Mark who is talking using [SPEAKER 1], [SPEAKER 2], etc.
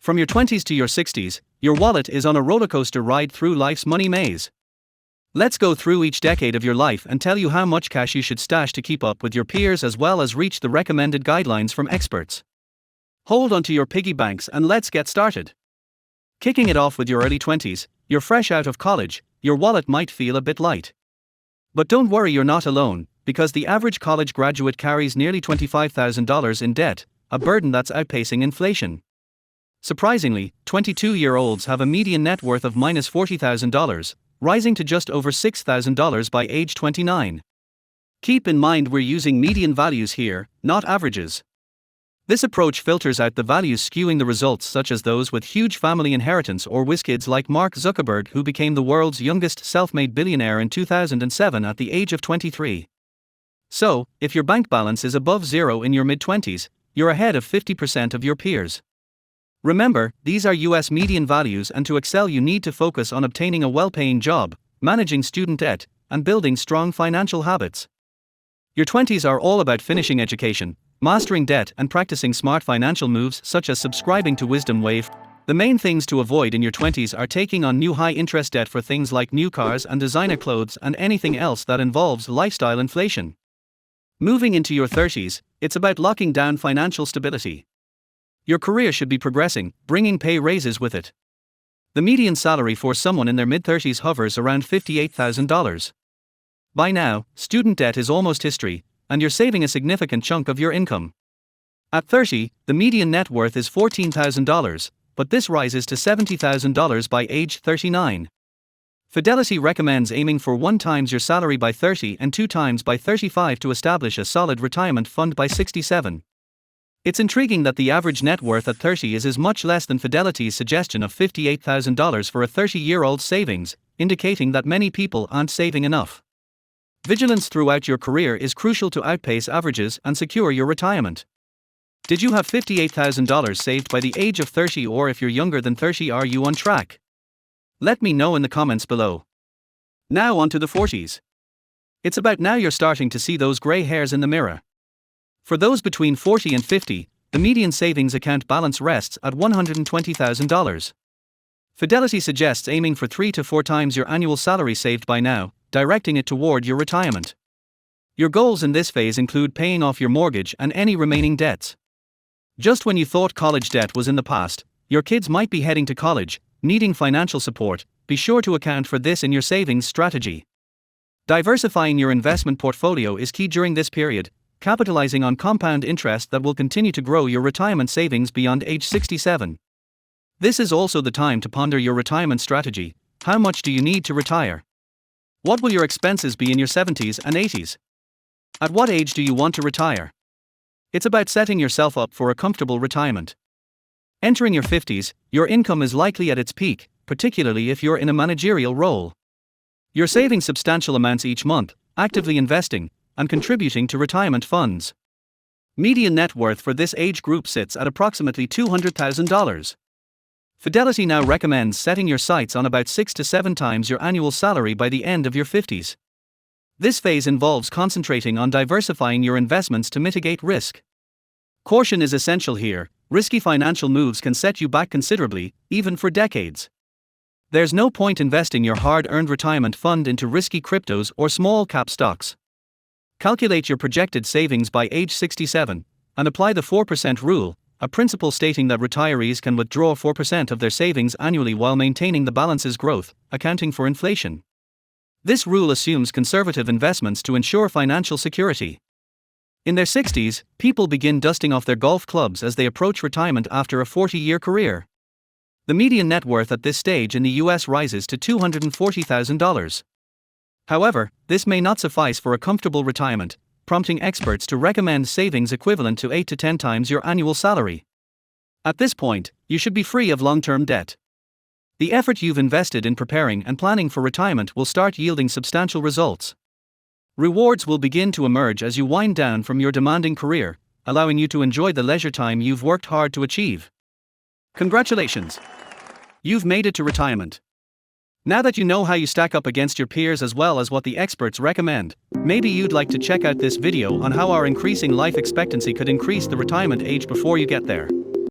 [SPEAKER 1] From your 20s to your 60s, your wallet is on a rollercoaster ride through life's money maze. Let's go through each decade of your life and tell you how much cash you should stash to keep up with your peers as well as reach the recommended guidelines from experts. Hold onto your piggy banks and let's get started. Kicking it off with your early 20s, you're fresh out of college, your wallet might feel a bit light. But don't worry, you're not alone, because the average college graduate carries nearly $25,000 in debt, a burden that's outpacing inflation. Surprisingly, 22-year-olds have a median net worth of minus $40,000, rising to just over $6,000 by age 29. Keep in mind we're using median values here, not averages. This approach filters out the values skewing the results, such as those with huge family inheritance or whiz-kids like Mark Zuckerberg, who became the world's youngest self-made billionaire in 2007 at the age of 23. So, if your bank balance is above zero in your mid-20s, you're ahead of 50% of your peers. Remember, these are US median values, and to excel you need to focus on obtaining a well-paying job, managing student debt, and building strong financial habits. Your 20s are all about finishing education, mastering debt, and practicing smart financial moves such as subscribing to Wisdom Wave. The main things to avoid in your 20s are taking on new high-interest debt for things like new cars and designer clothes and anything else that involves lifestyle inflation. Moving into your 30s, it's about locking down financial stability. Your career should be progressing, bringing pay raises with it. The median salary for someone in their mid-30s hovers around $58,000. By now, student debt is almost history, and you're saving a significant chunk of your income. At 30, the median net worth is $14,000, but this rises to $70,000 by age 39. Fidelity recommends aiming for 1 times your salary by 30 and 2 times by 35 to establish a solid retirement fund by 67. It's intriguing that the average net worth at 30 is much less than Fidelity's suggestion of $58,000 for a 30-year-old savings, indicating that many people aren't saving enough. Vigilance throughout your career is crucial to outpace averages and secure your retirement. Did you have $58,000 saved by the age of 30, or if you're younger than 30, are you on track? Let me know in the comments below. Now on to the 40s. It's about now you're starting to see those gray hairs in the mirror. For those between 40 and 50, the median savings account balance rests at $120,000. Fidelity suggests aiming for 3 to 4 times your annual salary saved by now, directing it toward your retirement. Your goals in this phase include paying off your mortgage and any remaining debts. Just when you thought college debt was in the past, your kids might be heading to college, needing financial support. Be sure to account for this in your savings strategy. Diversifying your investment portfolio is key during this period, capitalizing on compound interest that will continue to grow your retirement savings beyond age 67. This is also the time to ponder your retirement strategy. How much do you need to retire? What will your expenses be in your 70s and 80s? At what age do you want to retire? It's about setting yourself up for a comfortable retirement. Entering your 50s, your income is likely at its peak, particularly if you're in a managerial role. You're saving substantial amounts each month, actively investing, and contributing to retirement funds. Median net worth for this age group sits at approximately $200,000. Fidelity now recommends setting your sights on about 6 to 7 times your annual salary by the end of your 50s. This phase involves concentrating on diversifying your investments to mitigate risk. Caution is essential here. Risky financial moves can set you back considerably, even for decades. There's no point investing your hard-earned retirement fund into risky cryptos or small-cap stocks. Calculate your projected savings by age 67, and apply the 4% rule, a principle stating that retirees can withdraw 4% of their savings annually while maintaining the balance's growth, accounting for inflation. This rule assumes conservative investments to ensure financial security. In their 60s, people begin dusting off their golf clubs as they approach retirement after a 40-year career. The median net worth at this stage in the US rises to $240,000. However, this may not suffice for a comfortable retirement, prompting experts to recommend savings equivalent to 8 to 10 times your annual salary. At this point, you should be free of long-term debt. The effort you've invested in preparing and planning for retirement will start yielding substantial results. Rewards will begin to emerge as you wind down from your demanding career, allowing you to enjoy the leisure time you've worked hard to achieve. Congratulations! You've made it to retirement. Now that you know how you stack up against your peers as well as what the experts recommend, maybe you'd like to check out this video on how our increasing life expectancy could increase the retirement age before you get there.